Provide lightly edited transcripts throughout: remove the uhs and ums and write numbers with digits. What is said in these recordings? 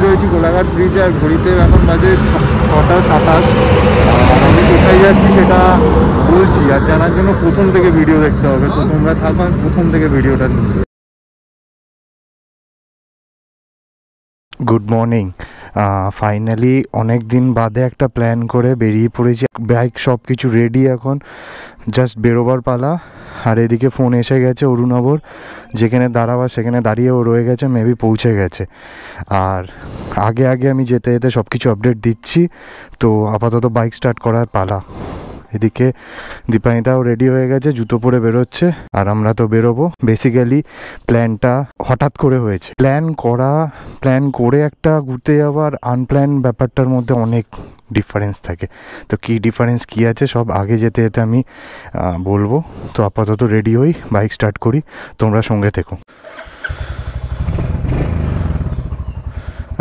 রয়েছি কোলাঘাট ব্রিজে, আর ঘড়িতে এখন বাজে 6:27। আর আমি কোথায় যাচ্ছি সেটা বলছি, আর জানার জন্য প্রথম থেকে ভিডিও দেখতে হবে। তো তোমরা থাকো, আমি প্রথম থেকে ভিডিওটা নিই। Good morning. ফাইনালি অনেক দিন বাদে একটা প্ল্যান করে বেরিয়ে পড়েছি। বাইক সব কিছু রেডি, এখন জাস্ট বেরোবার পালা। আর এদিকে ফোন এসে গেছে অরুণাবর, যেখানে দাঁড়াবার সেখানে দাঁড়িয়ে ও রয়ে গেছে, মেবি পৌঁছে গেছে। আর আগে আমি যেতে যেতে সব কিছু আপডেট দিচ্ছি। তো আপাতত বাইক স্টার্ট করার পালা। এদিকে দীপানিতাও রেডি হয়ে গেছে, জুতো পরে বেরোচ্ছে, আর আমরা তো বেরোবো। বেসিক্যালি প্ল্যানটা হঠাৎ করে হয়েছে। প্ল্যান করে একটা ঘুরতে যাওয়ার আনপ্ল্যান ব্যাপারটার মধ্যে অনেক ডিফারেন্স থাকে। তো কী ডিফারেন্স কী আছে সব আগে যেতে যেতে আমি বলবো। তো আপাতত রেডি হই, বাইক স্টার্ট করি, তোমরা সঙ্গে থেকো।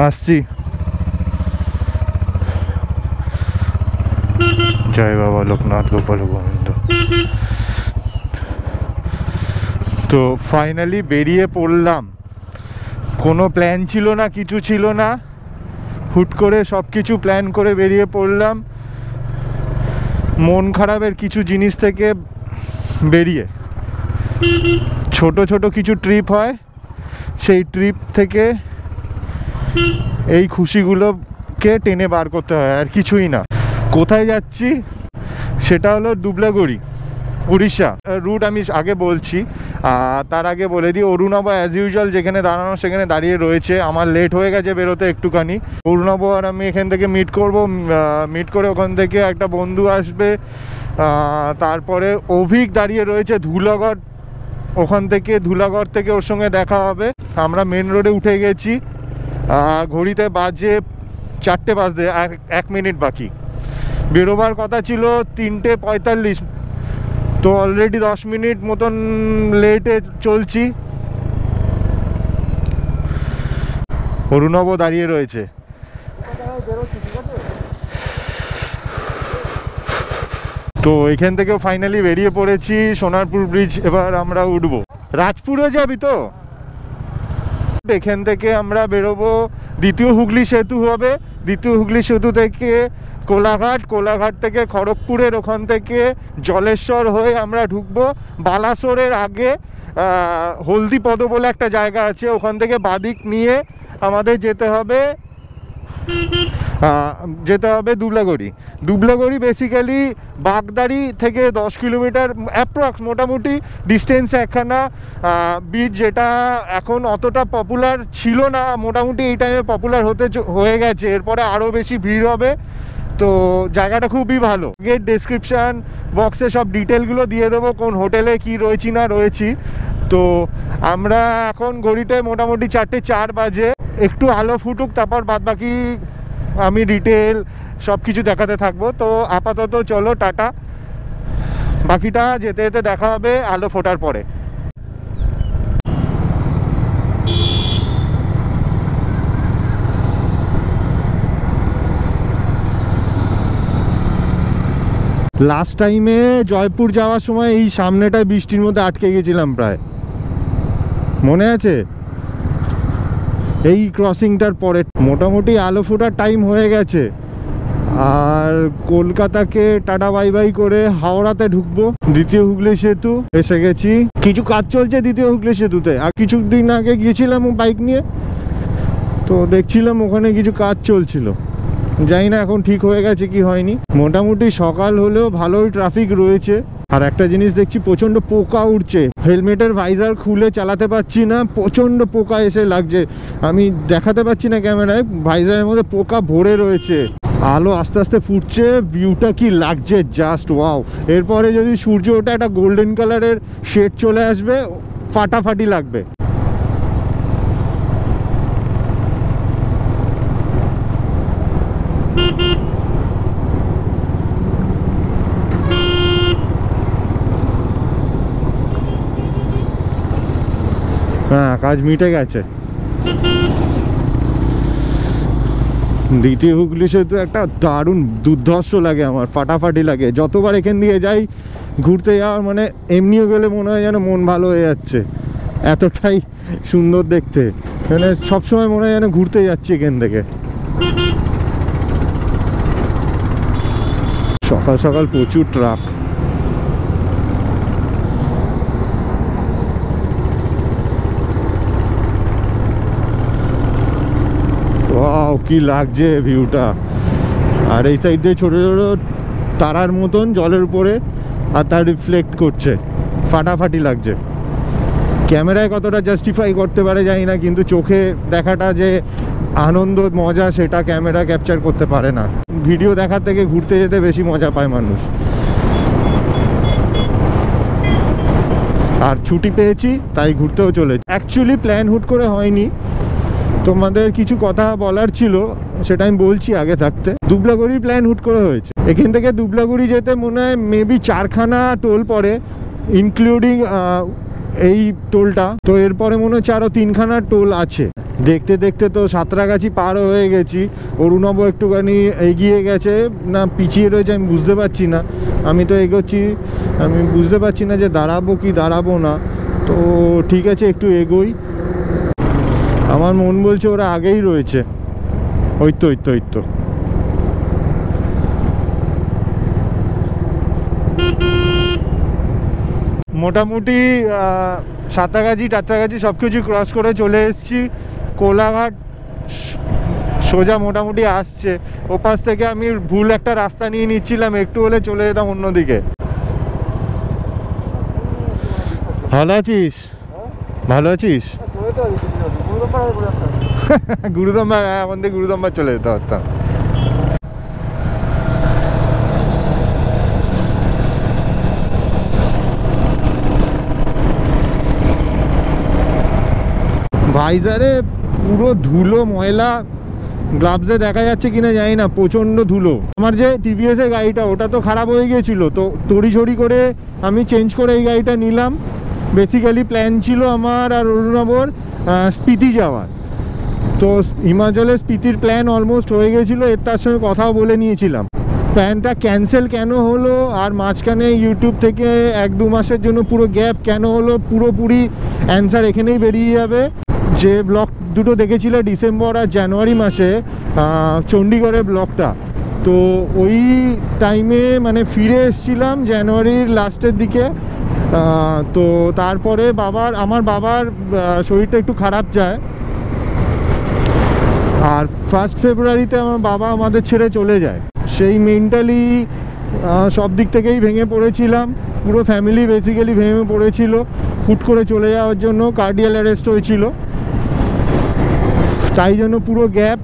আসছি। জয় বাবা লোকনাথ গোপাল গোবিন্দ। তো ফাইনালি বেরিয়ে পড়লাম। কোনো প্ল্যান ছিল না, কিছু ছিল না, হুট করে সব কিছু প্ল্যান করে বেরিয়ে পড়লাম। মন খারাপের কিছু জিনিস থেকে বেরিয়ে ছোট ছোট কিছু ট্রিপ হয়, সেই ট্রিপ থেকে এই খুশিগুলোকে টেনে বার করতে হয়, আর কিছুই না। কোথায় যাচ্ছি সেটা হলো দুবলাগড়ি, উড়িষ্যা। রুট আমি আগে বলছি, তার আগে বলে দিই অরুণাব অ্যাজ ইউজুয়াল যেখানে দাঁড়ানো সেখানে দাঁড়িয়ে রয়েছে। আমার লেট হয়ে গেছে বেরোতে একটুখানি। অরুণাব আর আমি এখান থেকে মিট করে ওখান থেকে একটা বন্ধু আসবে। তারপরে অভিক দাঁড়িয়ে রয়েছে ধুলাগড়, ওখান থেকে ধুলাগড় থেকে ওর সঙ্গে দেখা হবে। আমরা মেন রোডে উঠে গেছি, ঘড়িতে বাজে 4টে বাজতে 1 মিনিট বাকি। বেরোবার কথা ছিল 3:45, তো অলরেডি 10 মিনিট মতন লেটে চলছি। অরুণাব দাঁড়িয়ে রয়েছে। তো এখান থেকে ফাইনালি বেরিয়ে পড়েছি সোনারপুর ব্রিজ। এবার আমরা উঠবো। রাজপুরে যাবি তো? এখান থেকে আমরা বেরোবো, দ্বিতীয় হুগলি সেতু হবে, দ্বিতীয় হুগলি সেতু থেকে কোলাঘাট থেকে খড়গপুরের ওখান থেকে জলেশ্বর হয়ে আমরা ঢুকবো। বালাসোরের আগে হলদিপদ বলে একটা জায়গা আছে, ওখান থেকে বাদিক নিয়ে আমাদের যেতে হবে দুবলাগড়ি। বেসিক্যালি বাগদারি থেকে 10 কিলোমিটার অ্যাপ্রক্স মোটামুটি ডিস্টেন্সে একখানা বিচ, যেটা এখন অতটা পপুলার ছিল না, মোটামুটি এই টাইমে পপুলার হয়ে গেছে। এরপরে আরও বেশি ভিড় হবে। তো জায়গাটা খুবই ভালো। গেট ডেসক্রিপশান বক্সে সব ডিটেলগুলো দিয়ে দেবো, কোন হোটেলে কি রয়েছি না রয়েছি। তো আমরা এখন ঘড়িতে মোটামুটি 4:04 বাজে। একটু আলো ফুটুক, তারপর বাদবাকি আমি ডিটেল সব কিছু দেখাতে থাকবো। তো আপাতত চলো টাটা, বাকিটা যেতে যেতে দেখা হবে আলো ফোটার পরে। লাস্ট টাইমে জয়পুর যাওয়ার সময় এই সামনেটায় বৃষ্টির মধ্যে আটকে গেছিলাম প্রায়, মনে আছে? এই ক্রসিংটার পরে মোটামুটি আলো ফোটার টাইম হয়ে গেছে। আর কলকাতাকে টাটা বাই বাই করে হাওড়াতে ঢুকবো। দ্বিতীয় হুগলি সেতু এসে গেছি। কিছু কাজ চলছে দ্বিতীয় হুগলি সেতুতে। আর কিছুদিন আগে গিয়েছিলাম বাইক নিয়ে, তো দেখছিলাম ওখানে কিছু কাজ চলছিল। জানি না এখন ঠিক হয়ে গেছে কি হয়নি। মোটামুটি সকাল হলেও ভালোই ট্রাফিক রয়েছে। আর একটা জিনিস দেখছি, প্রচণ্ড পোকা উঠছে। হেলমেটের ভাইজার খুলে চালাতে পারছি না, প্রচণ্ড পোকা এসে লাগছে। আমি দেখাতে পাচ্ছি না ক্যামেরায়, ভাইজারের মধ্যে পোকা ভরে রয়েছে। আলো আস্তে আস্তে ফুটছে, ভিউটা কি লাগছে জাস্ট ওয়াও। এরপরে যদি সূর্য ওঠে একটা গোল্ডেন কালারের শেড চলে আসবে, ফাটাফাটি লাগবে। হ্যাঁ, কাজ মিটে গেছে। দ্বিতীয় হুগলি সেতু একটা দারুণ দুর্ধর্ষ লাগে আমার, ফাটাফাটি লাগে। যতবার এখান দিয়ে যাই ঘুরতে যাওয়ার, মানে এমনিও গেলে মনে হয় যেন মন ভালো হয়ে যাচ্ছে, এতটাই সুন্দর দেখতে। মানে সবসময় মনে হয় যেন ঘুরতে যাচ্ছি এখান থেকে। সকাল সকাল প্রচুর ট্রাক। ওয়াও কি লাগছে ভিউটা। আর এই সাইড দিয়ে ছোট ছোট তারার মতন জলের উপরে, আর তার রিফ্লেক্ট করছে, ফাটাফাটি লাগছে। ক্যামেরায় কতটা জাস্টিফাই করতে পারে জানি না, কিন্তু চোখে দেখাটা যে আনন্দ মজা সেটা ক্যামেরা ক্যাপচার করতে পারে না। ভিডিও দেখার থেকে ঘুরতে যেতে বেশি মজা পায় মানুষ। আর ছুটি পেয়েছি তাই ঘুরতেও চলেছি। অ্যাকচুয়ালি প্ল্যান হুট করে হয়নি, তোমাদের কিছু কথা বলার ছিল সেটা আমি বলছি আগে থাকতে। দুবলাগড়ির প্ল্যান হুট করে হয়েছে। এখান থেকে দুবলাগড়ি যেতে মনে হয় মেবি 4খানা টোল পড়ে, ইনক্লুডিং এই টোলটা। তো এরপরে মনে হচ্ছে আরও 3খানা টোল আছে। দেখতে দেখতে তো সাঁতরাগাছি পার হয়ে গেছি। অরুণব একটুখানি এগিয়ে গেছে না পিছিয়ে রয়েছে আমি বুঝতে পারছি না। আমি তো এগোচ্ছি, আমি বুঝতে পারছি না যে দাঁড়াবো কি দাঁড়াবো না। তো ঠিক আছে একটু এগোই। আমার মন বলছে ওরা আগেই রয়েছে। ওই তো মোটামুটি সাঁতরাগাছি টাতরাগাছি সব কিছু ক্রস করে চলে এসেছি। কোলাঘাট সোজা মোটামুটি আসছে। ওপাশ থেকে আমি ভুল একটা রাস্তা নিয়ে নিচ্ছিলাম, একটু হলে চলে যেতাম অন্যদিকে। ভালো আছিস? ভালো আছিস? গুরুদম্বা, আমাদের গুরুদম্বা চলে যেতে পারতাম। ভাইজারে পুরো ধুলো ময়লা, গ্লাভসে দেখা যাচ্ছে কিনা জানি না, প্রচণ্ড ধুলো। আমার যে টিভিএস এর গাড়িটা ওটা তো খারাপ হয়ে গিয়েছিল, তো তড়িঝড়ি করে আমি চেঞ্জ করে এই গাড়িটা নিলাম। বেসিক্যালি প্ল্যান ছিল আমার আর অরুণাবর স্পিতি যাওয়ার। তো হিমাচলের স্পিতির প্ল্যান অলমোস্ট হয়ে গেছিলো, এর তার সঙ্গে কথাও বলে নিয়েছিলাম। প্ল্যানটা ক্যান্সেল কেন হলো আর মাঝখানে ইউটিউব থেকে 1-2 মাসের জন্য পুরো গ্যাপ কেন হলো, পুরোপুরি অ্যান্সার এখানেই বেরিয়ে যাবে। যে ব্লগ দুটো দেখেছিল ডিসেম্বর আর জানুয়ারি মাসে, চণ্ডীগড়ের ব্লগটা, তো ওই টাইমে মানে ফিরে এসেছিলাম জানুয়ারির লাস্টের দিকে। তো তারপরে আমার বাবার শরীরটা একটু খারাপ যায়, আর 1 ফেব্রুয়ারিতে আমার বাবা আমাদের ছেড়ে চলে যায়। সেই মেন্টালি সব দিক থেকেই ভেঙে পড়েছিলাম, পুরো ফ্যামিলি বেসিক্যালি ভেঙে পড়েছিল। হুট করে চলে যাওয়ার জন্য কার্ডিয়াল অ্যারেস্ট হয়েছিল, তাই জন্য পুরো গ্যাপ।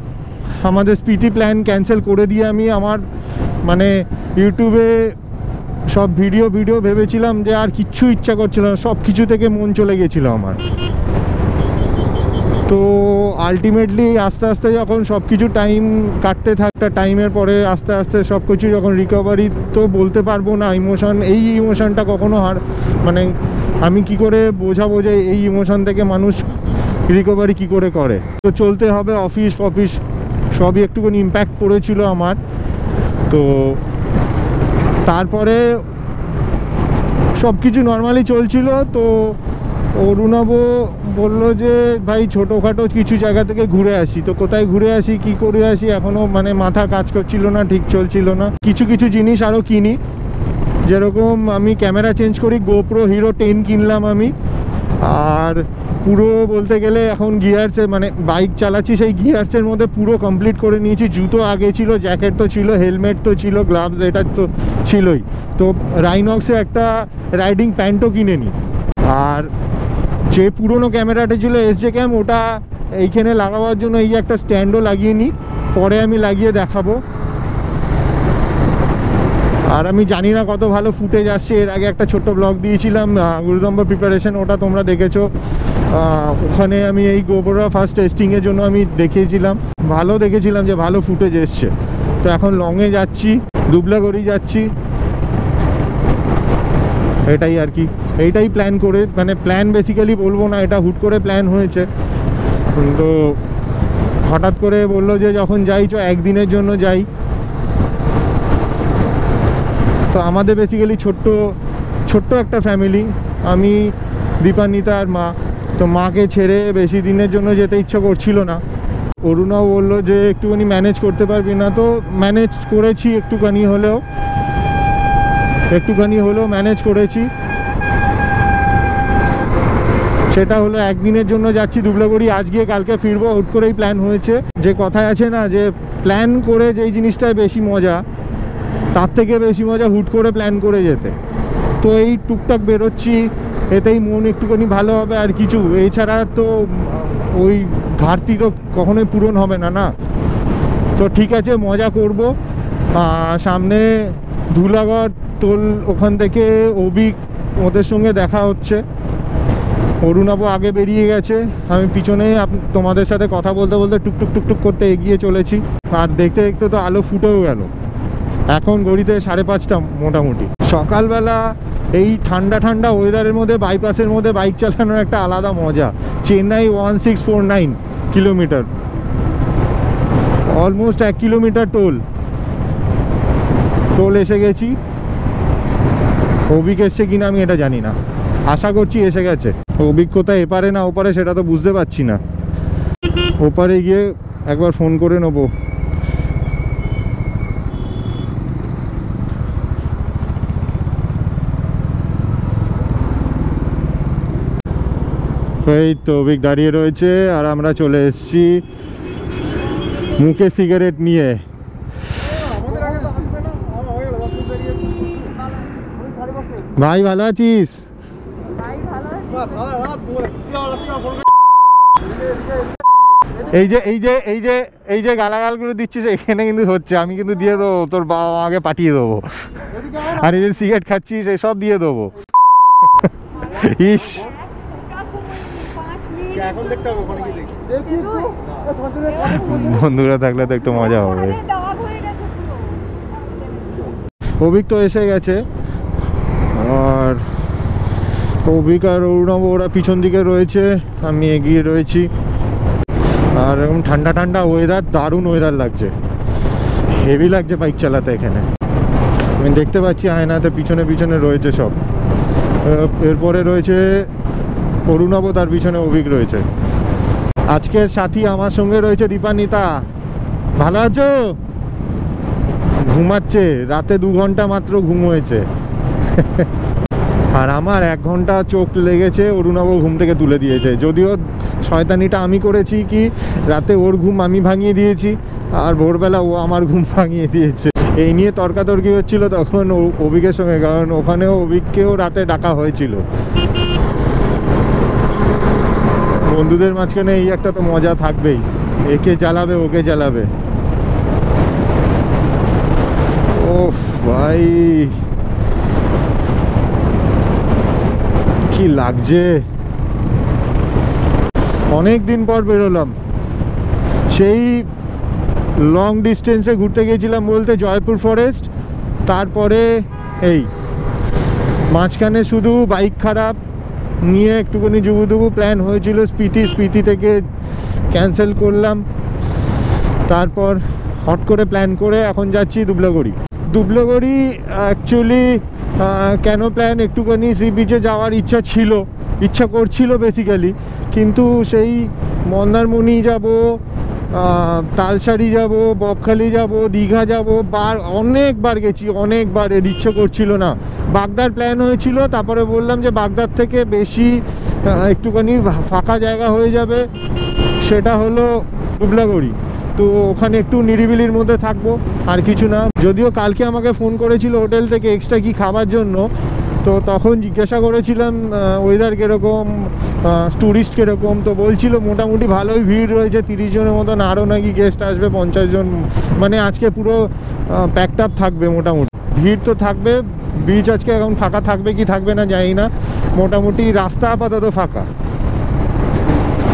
আমাদের স্পিতি প্ল্যান ক্যান্সেল করে দিয়ে আমি আমার মানে ইউটিউবে সব ভিডিও ভেবেছিলাম যে আর কিচ্ছু ইচ্ছা করছিল না, সব কিছু থেকে মন চলে গেছিলো আমার। তো আলটিমেটলি আস্তে আস্তে যখন সব কিছু টাইম কাটতে থাকতে, টাইমের পরে আস্তে আস্তে সব কিছু যখন রিকভারি, তো বলতে পারবো না ইমোশন, এই ইমোশনটা কখনো মানে আমি কি করে বোঝাবো যে এই ইমোশন থেকে মানুষ রিকভারি কি করে করে। তো চলতে হবে, অফিস সবই একটুখানি ইম্প্যাক্ট পড়েছিল আমার। তো তারপরে সব কিছু নর্মালি চলছিল। তো অরুণাব বললো যে ভাই ছোটোখাটো কিছু জায়গা থেকে ঘুরে আসি। তো কোথায় ঘুরে আসি, কি করে আসি, এখনও মানে মাথা কাজ করছিল না, ঠিক চলছিল না। কিছু জিনিস আরও কিনি, যেরকম আমি ক্যামেরা চেঞ্জ করি, গোপ্রো হিরো 10 কিনলাম আমি। আর পুরো বলতে গেলে এখন গিয়ার্সে মানে বাইক চালাচ্ছি, সেই গিয়ার্সের মধ্যে পুরো কমপ্লিট করে নিয়েছি। জুতো আগে ছিল, জ্যাকেট তো ছিল, হেলমেট তো ছিল, গ্লাভস এটা তো ছিলই। তো রাইনক্সে একটা রাইডিং প্যান্টও কিনে নিই। আর যে পুরনো ক্যামেরাটা ছিল SJ ক্যাম, ওটা এইখানে লাগাবার জন্য এই একটা স্ট্যান্ডও লাগিয়ে নিই, পরে আমি লাগিয়ে দেখাবো। আর আমি জানি না কত ভালো ফুটেজ আসছে। এর আগে একটা ছোট্ট ব্লগ দিয়েছিলাম গুরুদম্বা প্রিপারেশন, ওটা তোমরা দেখেছো। ওখানে আমি এই গোবরা ফার্স্ট টেস্টিংয়ের জন্য আমি দেখেছিলাম, ভালো দেখেছিলাম যে ভালো ফুটেজ এসছে। তো এখন লংয়ে যাচ্ছি, দুবলাগড়ি যাচ্ছি, এটাই আর কি। এইটাই প্ল্যান করে, মানে প্ল্যান বেসিক্যালি বলবো না, এটা হুট করে প্ল্যান হয়েছে। তো হঠাৎ করে বললো যে যখন যাই চ একদিনের জন্য যাই। তো আমাদের বেসিক্যালি ছোট্ট একটা ফ্যামিলি, আমি, দীপান্বিতা আর মা। তো তো মাকে ছেড়ে বেশি দিনের জন্য যেতে ইচ্ছা করছিল না। অরুণাও বললো যে একটুখানি ম্যানেজ করতে পারবি না, তো ম্যানেজ করেছি একটুখানি হলেও ম্যানেজ করেছি। সেটা হলো একদিনের জন্য যাচ্ছি ধুবলাগড়ি, আজকে কালকে ফিরবো, হুট করেই প্ল্যান হয়েছে। যে কথায় আছে না যে প্ল্যান করে যেই জিনিসটায় বেশি মজা, তার থেকে বেশি মজা হুট করে প্ল্যান করে যেতে। তো এই টুকটাক বেরোচ্ছি, এতেই মন একটুখানি ভালো হবে আর কিছু। এছাড়া তো ওই ঘাটতি তো কখনোই পূরণ হবে না না। তো ঠিক আছে, মজা করব। সামনে ধুলাগড় টোল, ওখান থেকে অভিক, ওদের সঙ্গে দেখা হচ্ছে। অরুণাবু আগে বেরিয়ে গেছে, আমি পিছনে তোমাদের সাথে কথা বলতে বলতে টুকটুক টুকটুক করতে এগিয়ে চলেছি। আর দেখতে দেখতে তো আলো ফুটেও গেল, এখন ঘড়িতে 5:30 মোটামুটি। সকালবেলা এই ঠান্ডা ঠান্ডা ওয়েদারের মধ্যে বাইপাসের মধ্যে বাইক চালানোর একটা আলাদা মজা। Chennai 1649 kilometre, almost 1 kilometre toll এসে গেছি। অভিক এসছে কিনা আমি এটা জানি না, আশা করছি এসে গেছে। অভিজ্ঞতা এপারে না ওপারে সেটা তো বুঝতে পারছি না, ওপারে গিয়ে একবার ফোন করে নেবো। এই তো অভিক দাঁড়িয়ে রয়েছে আর আমরা চলে এসেছি মুখে সিগারেট নিয়ে। ভাই ভালো আছিস? এই যে গালাগালগুলো দিচ্ছিস এখানে কিন্তু হচ্ছে, আমি কিন্তু দিয়ে দেবো, তোর বাবা মাকে পাঠিয়ে দেবো। আর এই যে সিগারেট খাচ্ছিস এসব দিয়ে দেবো। ইস, বন্ধুরা থাকলে তো একটু মজা হবে। অভিক তো এসে গেছে, আর অভিক আর অরুণাব ওরা পিছন দিকে রয়েছে, আমি এগিয়ে রয়েছি। আর এরকম ঠান্ডা ঠান্ডা ওয়েদার, দারুণ ওয়েদার লাগছে, হেভি লাগছে বাইক চালাতে। এখানে আমি দেখতে পাচ্ছি আয়নাতে পিছনে পিছনে রয়েছে সব। এরপরে রয়েছে অরুণাব, তার পিছনে অভিক রয়েছে। আজকের সাথী আমার সঙ্গে রয়েছে দীপান্বিতা। ভালো আছো? ঘুমাচ্ছে, রাতে 2 ঘন্টা মাত্র ঘুম হয়েছে। আর আমার 1 ঘন্টা চোখ লেগেছে, অরুণাব ঘুম থেকে তুলে দিয়েছে। যদিও শয়তানিটা আমি করেছি, কি রাতে ওর ঘুম আমি ভাঙিয়ে দিয়েছি, আর ভোরবেলা ও আমার ঘুম ভাঙিয়ে দিয়েছে। এই নিয়ে তর্কাতর্কি হচ্ছিল তখন অভিকের সঙ্গে, কারণ ওখানেও অভিককেও রাতে ডাকা হয়েছিল। বন্ধুদের মাঝখানে এই একটা তো মজা থাকবেই, একে জ্বালাবে ওকে জ্বালাবে। ওফ ভাই কি লাগছে, অনেক দিন পর বেরোলাম। সেই লং ডিস্টেন্সে ঘুরতে গিয়েছিলাম বলতে জয়পুর ফরেস্ট, তারপরে এই মাঝখানে শুধু বাইক খারাপ নিয়ে একটুখানি জুবুদুবু প্ল্যান হয়েছিল স্পিতি থেকে ক্যান্সেল করলাম। তারপর হট করে প্ল্যান করে এখন যাচ্ছি ধুবলাগড়ি। অ্যাকচুয়ালি কেন প্ল্যান, একটুখানি সি বিচে যাওয়ার ইচ্ছা করছিল বেসিক্যালি, কিন্তু সেই মন্দারমণি যাব, তালসারি যাব, বকখালি যাব, দীঘা যাব, অনেকবার গেছি, অনেকবার, এর ইচ্ছে করছিল না। বাগদার প্ল্যান হয়েছিল, তারপরে বললাম যে বাগদার থেকে বেশি একটুখানি ফাঁকা জায়গা হয়ে যাবে, সেটা হলো ধুবলাগড়ি। তো ওখানে একটু নিরিবিলির মধ্যে থাকবো, আর কিছু না। যদিও কালকে আমাকে ফোন করেছিল হোটেল থেকে এক্সট্রা কি খাবার জন্য, তো তখন জিজ্ঞাসা করেছিলাম ওয়েদার কীরকম, ট্যুরিস্ট কীরকম। তো বলছিল মোটামুটি ভালোই ভিড় রয়েছে, 30 জনের মতন, আরও নাকি গেস্ট আসবে 50 জন, মানে আজকে পুরো প্যাকড আপ থাকবে মোটামুটি। ভিড় তো থাকবে, বিচ আজকে এখন ফাঁকা থাকবে কি থাকবে না জানি না, মোটামুটি রাস্তা আপাতত ফাঁকা।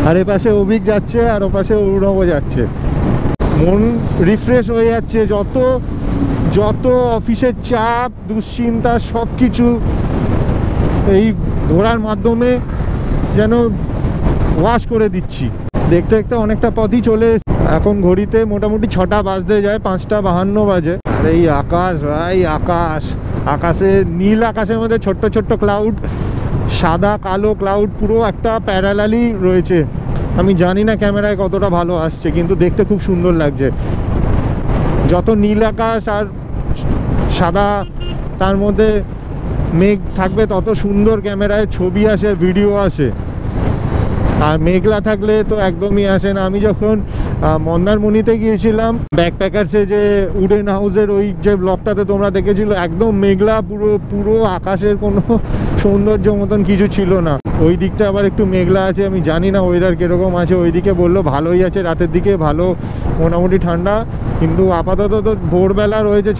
আর এপাশে অভিক যাচ্ছে আর ওপাশে অরুণাব যাচ্ছে, মন রিফ্রেশ হয়ে যাচ্ছে। যত অফিসের চাপ, দুশ্চিন্তা, সব কিছু এই ঘোরার মাধ্যমে যেন ওয়াশ করে দিচ্ছি। দেখতে দেখতে অনেকটা পথই চলে, এখন ঘড়িতে মোটামুটি 6টা বাজতে যায়, 5:52 বাজে। আর এই আকাশ ভাই, আকাশে নীল আকাশের মধ্যে ছোট্ট ছোট্ট ক্লাউড, সাদা কালো ক্লাউড পুরো একটা প্যারালালি রয়েছে। আমি জানি না ক্যামেরায় কতটা ভালো আসছে, কিন্তু দেখতে খুব সুন্দর লাগছে। যত নীল আকাশ আর সাদা তার মধ্যে মেঘ থাকবে তত সুন্দর ক্যামেরায় ছবি আসে, ভিডিও আসে। আর মেঘলা থাকলে তো একদমই আসে না। আমি যখন মন্দারমণিতে গিয়েছিলাম ব্যাকপ্যাকার্সে, যে উডেন হাউসের ওই যে ব্লগটাতে তোমরা দেখেছিল, একদম মেঘলা, পুরো আকাশের কোনো সৌন্দর্য মতন কিছু ছিল না। ওই দিকটা আবার একটু মেঘলা আছে। আমি জানি না ওয়েদার কীরকম আছে। ওইদিকে বললো ভালোই আছে, রাতের দিকে ভালো, মোটামুটি ঠান্ডা। কিন্তু আপাতত তো ভোরবেলা রয়েছে,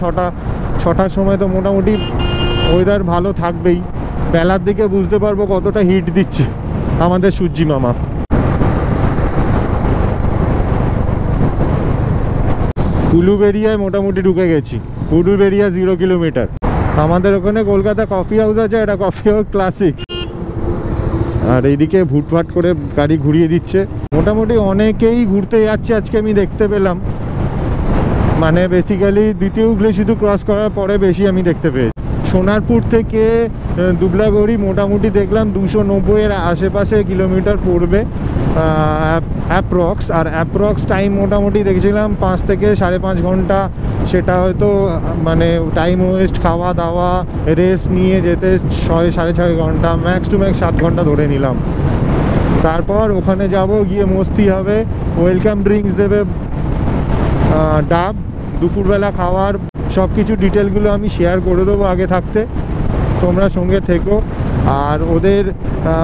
ছটার সময় তো মোটামুটি ওয়েদার ভালো থাকবেই। বেলার দিকে বুঝতে পারবো কতটা হিট দিচ্ছে আমাদের সূর্যি মামা। উলুবেড়িয়ায় মোটামুটি ঢুকে গেছি। উলুবেড়িয়া 0 কিলোমিটার। আমাদের ওখানে কলকাতা কফি হাউস আছে, এটা কফি হাউস ক্লাসিক। আর এইদিকে ভুটভাট করে গাড়ি ঘুরিয়ে দিচ্ছে। মোটামুটি অনেকেই ঘুরতে যাচ্ছে আজকে, আমি দেখতে পেলাম। মানে বেসিক্যালি দ্বিতীয় হুগলি সেতু ক্রস করার পরে বেশি আমি দেখতে পেয়েছি। সোনারপুর থেকে দুবলাগড়ি মোটামুটি দেখলাম 290-এর আশেপাশে কিলোমিটার পড়বে অ্যাপ্রক্স। আর অ্যাপ্রক্স টাইম মোটামুটি দেখেছিলাম 5 থেকে 5.5 ঘন্টা। সেটা হয়তো মানে টাইম ওয়েস্ট, খাওয়া দাওয়া, রেস্ট নিয়ে যেতে 6-6.5 ঘন্টা, ম্যাক্স টু ম্যাক্স 7 ঘন্টা ধরে নিলাম। তারপর ওখানে যাব, গিয়ে মস্তি হবে, ওয়েলকাম ড্রিঙ্কস দেবে ডাব, দুপুরবেলা খাওয়ার সব কিছু ডিটেলগুলো আমি শেয়ার করে দেবো আগে থাকতে, তোমরা সঙ্গে থেকো। আর ওদের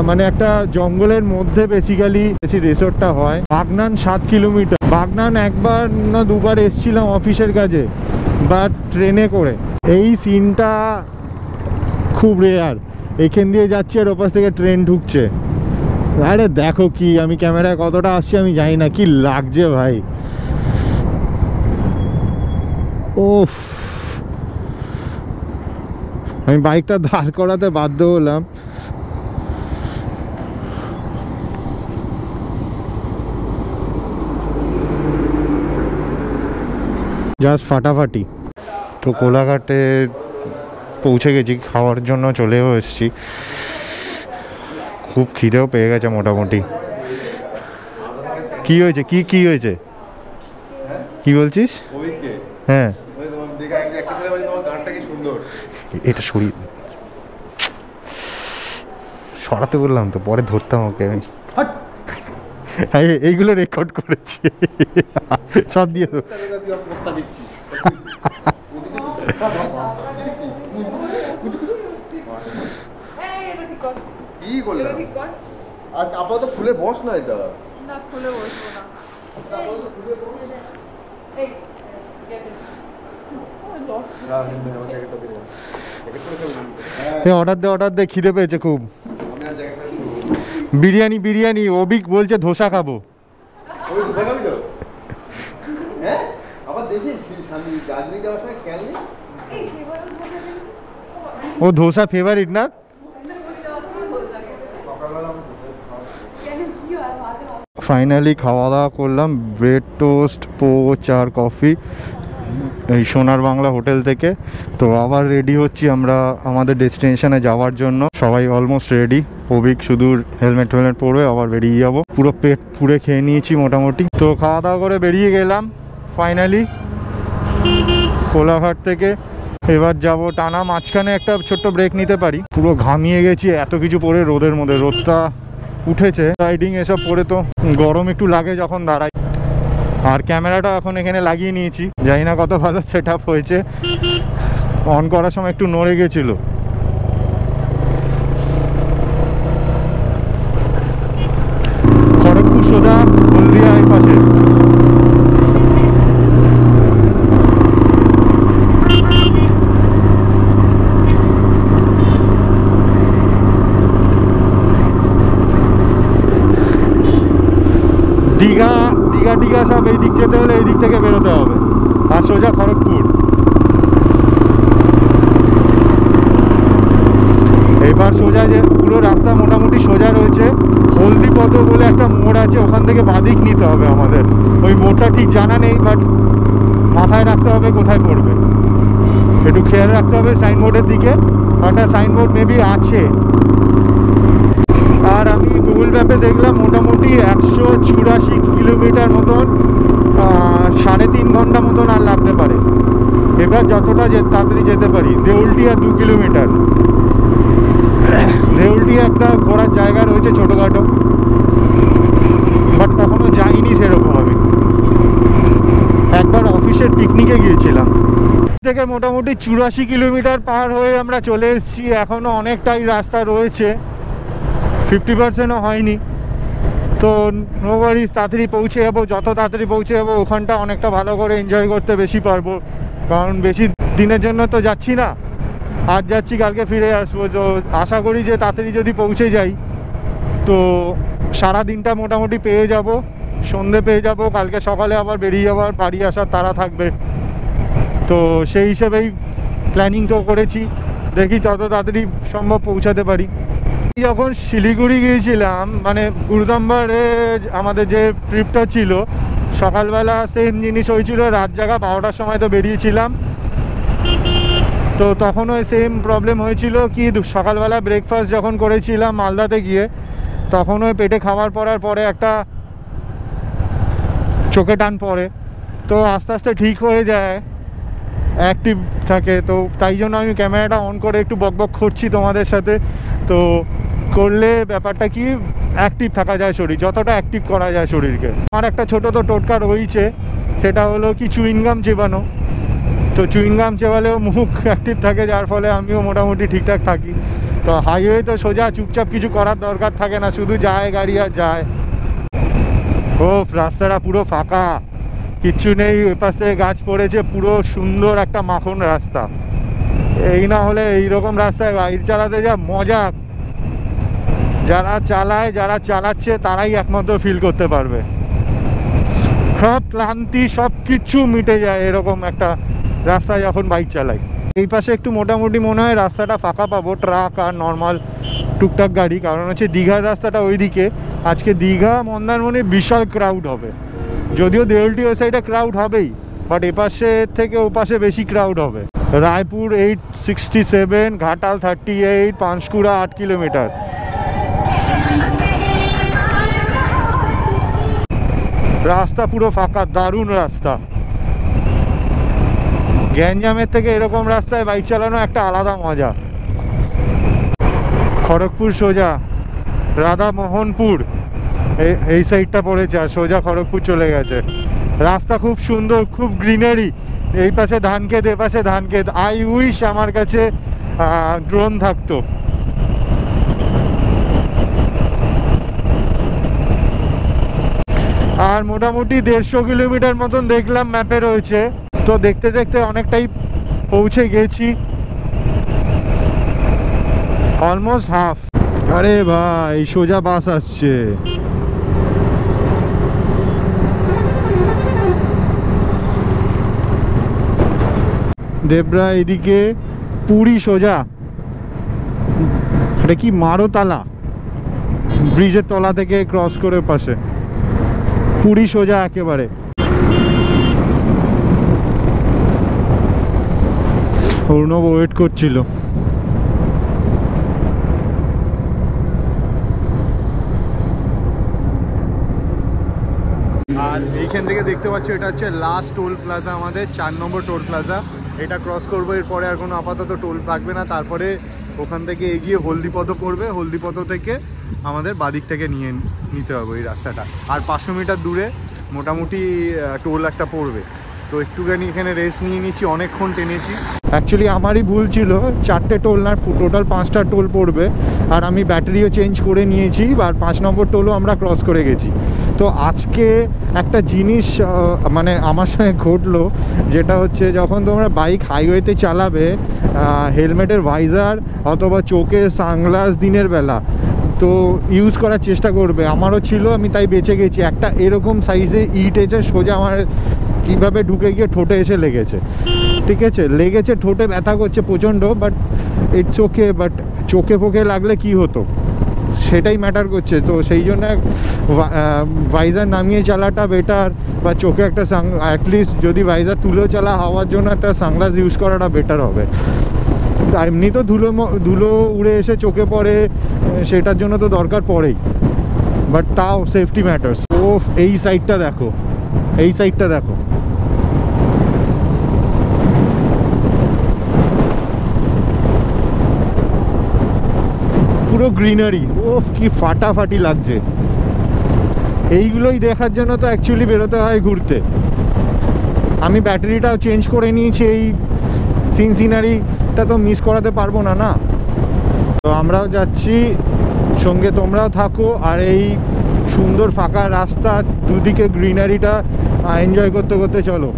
মানে একটা জঙ্গলের মধ্যে বেসিক্যালি রিসোর্টটা হয়। বাগনান 7 কিলোমিটার। বাগনান একবার না দুবার এসেছিলাম অফিসের কাজে, বাট ট্রেনে করে। এই সিনটা খুব রেয়ার। এখান দিয়ে যাচ্ছে আর ওপাশ থেকে ট্রেন ঢুকছে। আরে দেখো কি, আমি ক্যামেরায় কতটা আসছি আমি জানি না, কি লাগছে ভাই। ওফ, আমি বাইকটা দাঁড় করাতে বাধ্য হলাম। জাস্ট ফাটাফাটি। তো কোলাঘাটে পৌঁছে গেছি, খাওয়ার জন্য চলেও এসেছি। খুব খিদেও পেয়ে গেছে মোটামুটি। কি হয়েছে, কি হয়েছে, কি বলছিস? হ্যাঁ, এটা সরাতে বললাম তো, পরে ধরতাম ওকে আমি। এইগুলো রেকর্ড করেছি, সব দিয়ে তো। কি করলাম আজ? আপাতত খুলে বস না, এটা না খুলে বসবো না। অর্ডার দে, খিদে পেয়েছে খুব। বিরিয়ানি। অবিক বলছে ধোসা খাবো। ও ধোসা ফেভারিট না? ফাইনালি খাওয়া দাওয়া করলাম, ব্রেড টোস্ট, পোচ আর কফি এই সোনার বাংলা হোটেল থেকে। তো আবার রেডি হচ্ছি আমরা আমাদের ডেস্টিনেশনে যাওয়ার জন্য। সবাই অলমোস্ট রেডি। পবিক শুধু হেলমেট পরবে, আবার বেরিয়ে যাবো। পুরো পেট পুড়ে খেয়ে নিয়েছি মোটামুটি। তো খাওয়া দাওয়া করে বেরিয়ে গেলাম ফাইনালি কোলাঘাট থেকে। এবার যাব টানা, মাঝখানে একটা ছোট্ট ব্রেক নিতে পারি। পুরো ঘামিয়ে গেছি এত কিছু পরে, রোদের মধ্যে। রোদটা উঠেছে, রাইডিং এসব পরে তো গরম একটু লাগে যখন দাঁড়াই। আর ক্যামেরাটা এখন এখানে লাগিয়ে নিয়েছি, জানি না কত ভালো সেট আপ হয়েছে। অন করার সময় একটু নড়ে গেছিল। খড়গপুর সোজা হলদিয়া এই পাশে। দীঘা সব এই দিক যেতে হলে এই দিক থেকে বেরোতে হবে, আর সোজা খড়গপুর। এবার সোজা যে পুরো রাস্তা মোটামুটি সোজা রয়েছে। হলদিপদ বলে একটা মোড় আছে, ওখান থেকে বাদিক নিতে হবে আমাদের। ওই মোড়টা ঠিক জানা নেই, বাট মাথায় রাখতে হবে কোথায় পড়বে, একটু খেয়াল রাখতে হবে সাইনবোর্ডের দিকে। একটা সাইনবোর্ড মেবি আছে, গুগল ম্যাপে দেখলাম মোটামুটি 184 কিলোমিটার মতন, 3.5 ঘন্টা মতন আর লাগতে পারে। এবার যতটা তাড়াতাড়ি যেতে পারি। দেউলটিয়া 2 কিলোমিটার। দেউলটিয়া একটা ঘোরার জায়গা রয়েছে ছোটোখাটো, বাট কখনো যাইনি সেরকম। আমি একবার অফিসের পিকনিকে গিয়েছিলাম। থেকে মোটামুটি 84 কিলোমিটার পার হয়ে আমরা চলে এসেছি। এখনও অনেকটাই রাস্তা রয়েছে, 50%ও হয়নি। তো নো ওয়ারিস, তাড়াতাড়ি পৌঁছে যাবো। যত তাড়াতাড়ি পৌঁছে যাবো ওখানটা অনেকটা ভালো করে এনজয় করতে বেশি পারবো, কারণ বেশি দিনের জন্য তো যাচ্ছি না। আজ যাচ্ছি, কালকে ফিরে আসবো। তো আশা করি যে তাড়াতাড়ি যদি পৌঁছে যাই তো সারা দিনটা মোটামুটি পেয়ে যাব, সন্ধে পেয়ে যাব। কালকে সকালে আবার বেরিয়ে যাওয়ার, বাড়ি আসার তাড়া থাকবে। তো সেই হিসেবেই প্ল্যানিংটাও করেছি, দেখি যত তাড়াতাড়ি সম্ভব পৌঁছাতে পারি। যখন শিলিগুড়ি গিয়েছিলাম, মানে গুরুদাম্বারে আমাদের যে ট্রিপটা ছিল, সকালবেলা সেম জিনিস হয়েছিল। রাত জাগা 12টার সময় তো বেরিয়েছিলাম। তো তখন ওই সেম প্রবলেম হয়েছিল কি, সকালবেলা ব্রেকফাস্ট যখন করেছিলাম মালদাতে গিয়ে, তখন ওই পেটে খাবার পড়ার পরে একটা চোখে টান পড়ে। তো আস্তে আস্তে ঠিক হয়ে যায়, অ্যাক্টিভ থাকে। তো তাই জন্য আমি ক্যামেরাটা অন করে একটু বকবক করছি তোমাদের সাথে। তো করলে ব্যাপারটা কি, অ্যাক্টিভ থাকা যায় শরীর, যতটা অ্যাক্টিভ করা যায় শরীরকে। আমার একটা ছোটো তো টোটকা রয়েছে, সেটা হলো কি চুইংগাম চেবানো। তো চুইংগাম চেবালেও মুখ অ্যাক্টিভ থাকে, যার ফলে আমিও মোটামুটি ঠিকঠাক থাকি। তো হাইওয়ে তো সোজা, চুপচাপ কিছু করার দরকার থাকে না, শুধু যায় গাড়ি আর যায়। ও রাস্তাটা পুরো ফাঁকা, কিচ্ছু নেই। ওই পাশ থেকে গাছ পড়েছে, পুরো সুন্দর একটা মাখন রাস্তা। এই না হলে এইরকম রাস্তায় বাইক চালাতে যা মজা, যারা চালায়, যারা চালাচ্ছে তারাই একমাত্র ফিল করতে পারবে। সব ক্লান্তি সব কিছু মিটে যায় এরকম একটা রাস্তায় যখন বাইক চালাই। এই পাশে একটু মোটামুটি মনে হয় রাস্তাটা ফাঁকা পাবো, ট্রাক আর নর্মাল টুকটাক গাড়ি। কারণ হচ্ছে দীঘার রাস্তাটা ওইদিকে, আজকে দীঘা মন্দারমণি বিশাল ক্রাউড হবে। যদিও দেউলটি ওই সাইডে ক্রাউড হবেই, বাট এপাশে থেকে ও পাশে বেশি ক্রাউড হবে। রায়পুর 867, ঘাটাল 38, পাঁশকুড়া 8 কিলোমিটার। রাস্তা পুরো ফাঁকা, দারুণ রাস্তা। গ্যাঞ্জামের থেকে এরকম রাস্তায় বাইক চালানো একটা আলাদা মজা। খড়গপুর সোজা রাধামোহনপুর এই সাইডটা পড়েছে, আর সোজা খড়গপুর চলে গেছে। রাস্তা খুব সুন্দর, খুব গ্রিনারি। এই পাশে ধানক্ষেত, এ পাশে ধানক্ষেত। আই উইশ আমার কাছে ড্রোন থাকতো। আর মোটামুটি 150 কিলোমিটার মতন দেখলাম ম্যাপে রয়েছে। তো দেখতে দেখতে অনেকটাই পৌঁছে গেছি, অলমোস্ট হাফ। আরে ভাই সোজা বাস আসছে। দেবরা এদিকে, পুরী সোজা। এটা কি মারোতালা ব্রিজের তলা থেকে ক্রস করে পাশে, পুরী সোজা একেবারে। অর্ণব ওয়েট করছিল। আর এইখান থেকে দেখতে পাচ্ছ এটা হচ্ছে লাস্ট টোল প্লাজা, আমাদের 4 নম্বর টোল প্লাজা। এটা ক্রস করবো, এরপরে আর কোনো আপাতত টোল থাকবে না। তারপরে ওখান থেকে এগিয়ে হলদিপথ পড়বে, হলদিপথ থেকে আমাদের বাদিক থেকে নিতে হবে এই রাস্তাটা। আর 500 মিটার দূরে মোটামুটি টোল একটা পড়বে। তো একটুখানি এখানে রেস্ট নিয়ে নিচ্ছি, অনেকক্ষণ টেনেছি। অ্যাকচুয়ালি আমারই ভুল ছিল, 4টে টোল না, টোটাল 5টা টোল পড়বে। আর আমি ব্যাটারিও চেঞ্জ করে নিয়েছি, আর 5 নম্বর টোলও আমরা ক্রস করে গেছি। তো আজকে একটা জিনিস মানে আমার সঙ্গে ঘটলো, যেটা হচ্ছে যখন তোমরা বাইক হাইওয়েতে চালাবে, হেলমেটের ভাইজার অথবা চোখে সানগ্লাস দিনের বেলা তো ইউজ করার চেষ্টা করবে। আমারও ছিল, আমি তাই বেঁচে গেছি। একটা এরকম সাইজে ইট এসে সোজা আমার কীভাবে ঢুকে গিয়ে ঠোঁটে এসে লেগেছে। ঠিক আছে, লেগেছে, ঠোঁটে ব্যথা করছে প্রচণ্ড, বাট ইটস ওকে। বাট চোখে ফোকে লাগলে কি হতো সেটাই ম্যাটার করছে। তো সেই জন্য ভাইজার নামিয়ে চালাটা বেটার, বা চোখে একটা অ্যাটলিস্ট যদি ভাইজার তুলেও চালা হওয়ার জন্য একটা সানগ্লাস ইউজ করাটা বেটার হবে। এমনি তো ধুলো উড়ে এসে চোখে পড়ে, সেটার জন্য তো দরকার পড়েই। বাট তাও সেফটি ম্যাটার্স। ও এই সাইডটা দেখো, এই সাইডটা দেখো, পুরো গ্রিনারি। ও কি ফাটাফাটি লাগছে। এইগুলোই দেখার জন্য তো অ্যাকচুয়ালি বেরোতে হয় ঘুরতে। আমি ব্যাটারিটাও চেঞ্জ করে নিয়েছি, এই সিনসিনারিটা তো মিস করাতে পারবো না না। তো আমরাও যাচ্ছি, সঙ্গে তোমরাও থাকো, আর এই সুন্দর ফাঁকা রাস্তা, দুদিকে গ্রিনারিটা এনজয় করতে করতে চলো।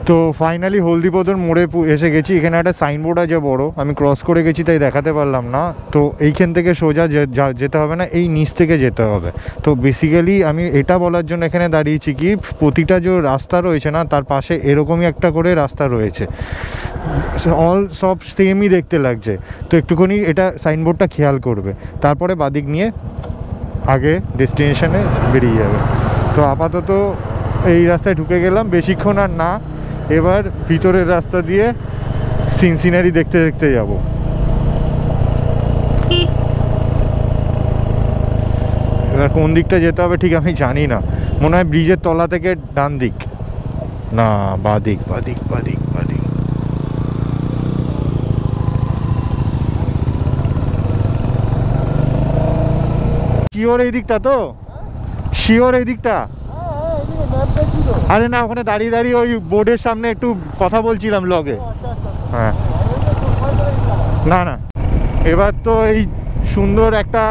তো ফাইনালি হলদিপোদর মোড়ে এসে গেছি। এখানে একটা সাইনবোর্ড আছে বড়, আমি ক্রস করে গেছি তাই দেখাতে পারলাম না। তো এইখান থেকে সোজা যেতে হবে না, এই নিচ থেকে যেতে হবে। তো বেসিক্যালি আমি এটা বলার জন্য এখানে দাঁড়িয়েছি কি, প্রতিটা যে রাস্তা রয়েছে না, তার পাশে এরকমই একটা করে রাস্তা রয়েছে, সব সেমই দেখতে লাগছে। তো একটুখানি এটা সাইনবোর্ডটা খেয়াল করবে, তারপরে বাদিক নিয়ে আগে ডেস্টিনেশনে বেরিয়ে যাবে। তো আপাতত এই রাস্তায় ঢুকে গেলাম, বেশিক্ষণ আর না। এবার ভিতরের রাস্তা দিয়ে সিনসিনারি দেখতে দেখতে যাব। এবার কোন দিকটা যেতে হবে ঠিক আমি জানি না, মনে হয় ব্রিজের তলা থেকে ডান দিক, না বাদিক বাদিক বাদিক বাদিক। শিওর এই দিকটা তো, শিওর এই দিকটা? আরে না, ওখানে দাঁড়িয়ে দাঁড়িয়ে ওই বোর্ডের সামনে একটু কথা বলছিলাম লগে। হ্যাঁ না না, এবার তো এই সুন্দর একটা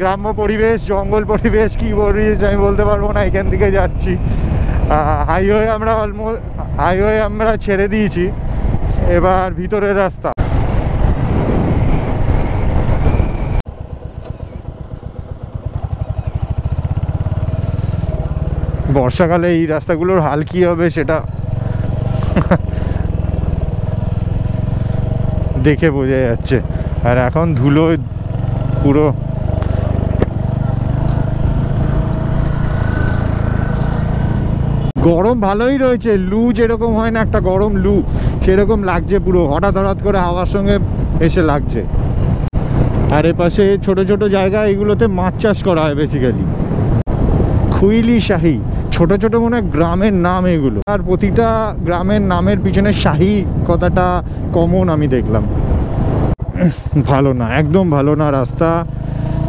গ্রাম্য পরিবেশ, জঙ্গল পরিবেশ, কি পরিবেশ আমি বলতে পারবো না, এখান থেকে যাচ্ছি। হাইওয়ে আমরা ছেড়ে দিয়েছি, এবার ভিতরের রাস্তা। বর্ষাকালে এই রাস্তাগুলোর হাল কী হবে সেটা দেখে বোঝা যাচ্ছে। আর এখন ধুলো পুরো, গরম ভালোই রয়েছে, লু যেরকম হয় না একটা গরম লু, সেরকম লাগছে পুরো, হঠাৎ হঠাৎ করে হাওয়ার সঙ্গে এসে লাগছে। আর এপাশে ছোট ছোট জায়গা, এগুলোতে মাছ চাষ করা হয় বেসিক্যালি। খুইলি শাহী, ছোট ছোট মনে হয় গ্রামের নাম এগুলো, আর প্রতিটা গ্রামের নামের পিছনে শাহী কথাটা কমন আমি দেখলাম। ভালো না, একদম ভালো না রাস্তা।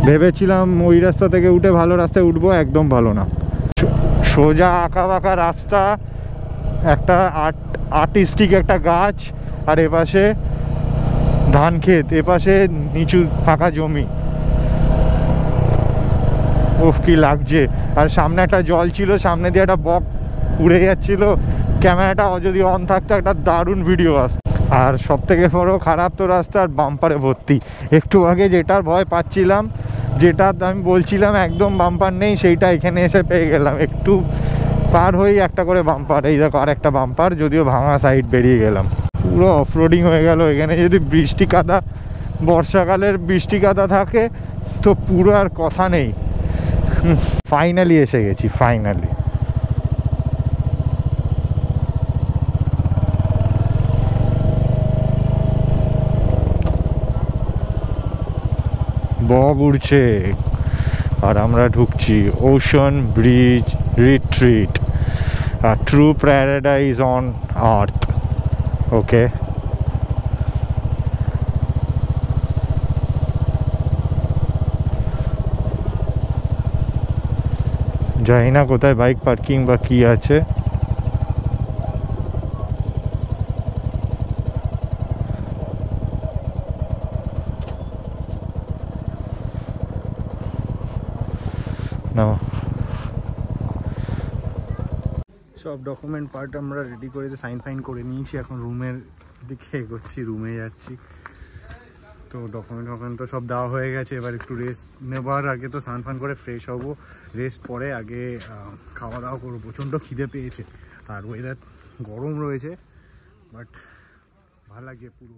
ভেবেছিলাম ওই রাস্তা থেকে উঠে ভালো রাস্তায় উঠবো, একদম ভালো না। সোজা আঁকা বাঁকা রাস্তা, একটা আর্টিস্টিক একটা গাছ, আর এপাশে ধান ক্ষেত, এপাশে নিচু ফাঁকা জমি। ওফ কি লাগছে। আর সামনে একটা জল ছিল, সামনে দিয়ে একটা বক উড়ে যাচ্ছিল, ক্যামেরাটা যদি অন থাকতো একটা দারুণ ভিডিও আসতো। আর সব থেকে বড় খারাপ তো রাস্তা, আর বাম্পারে ভর্তি। একটু আগে যেটার ভয় পাচ্ছিলাম, যেটা আমি বলছিলাম একদম বাম্পার নেই, সেইটা এখানে এসে পেয়ে গেলাম। একটু পার হয়ে একটা করে বাম্পার, এই দেখো আর একটা বাম্পার, যদিও ভাঙা সাইড বেরিয়ে গেলাম। পুরো অফরোডিং হয়ে গেল। এখানে যদি বৃষ্টি কাদা, বর্ষাকালের বৃষ্টি কাদা থাকে তো পুরো আর কথা নেই। ফাইনালি এসে গেছি, ফাইনালি। বক উড়ছে, আর আমরা ঢুকছি ocean bridge retreat, true paradise on earth. Okay, জানি না কোথায় বাইক পার্কিং বা কি আছে। না, সব ডকুমেন্ট পার্ট আমরা রেডি করে সাইন ফাইন করে নিয়েছি, এখন রুমের দিকে এগোচ্ছি, রুমে যাচ্ছি। তো ডকুমেন্ট তো সব দেওয়া হয়ে গেছে, এবার একটু রেস্ট নেবার আগে তো স্নান ফান করে ফ্রেশ হবো, রেস্ট পরে আগে খাওয়া দাওয়া করবো। প্রচণ্ড খিদে পেয়েছে আর ওয়েদার গরম রয়েছে, বাট ভালো লাগছে পুরো।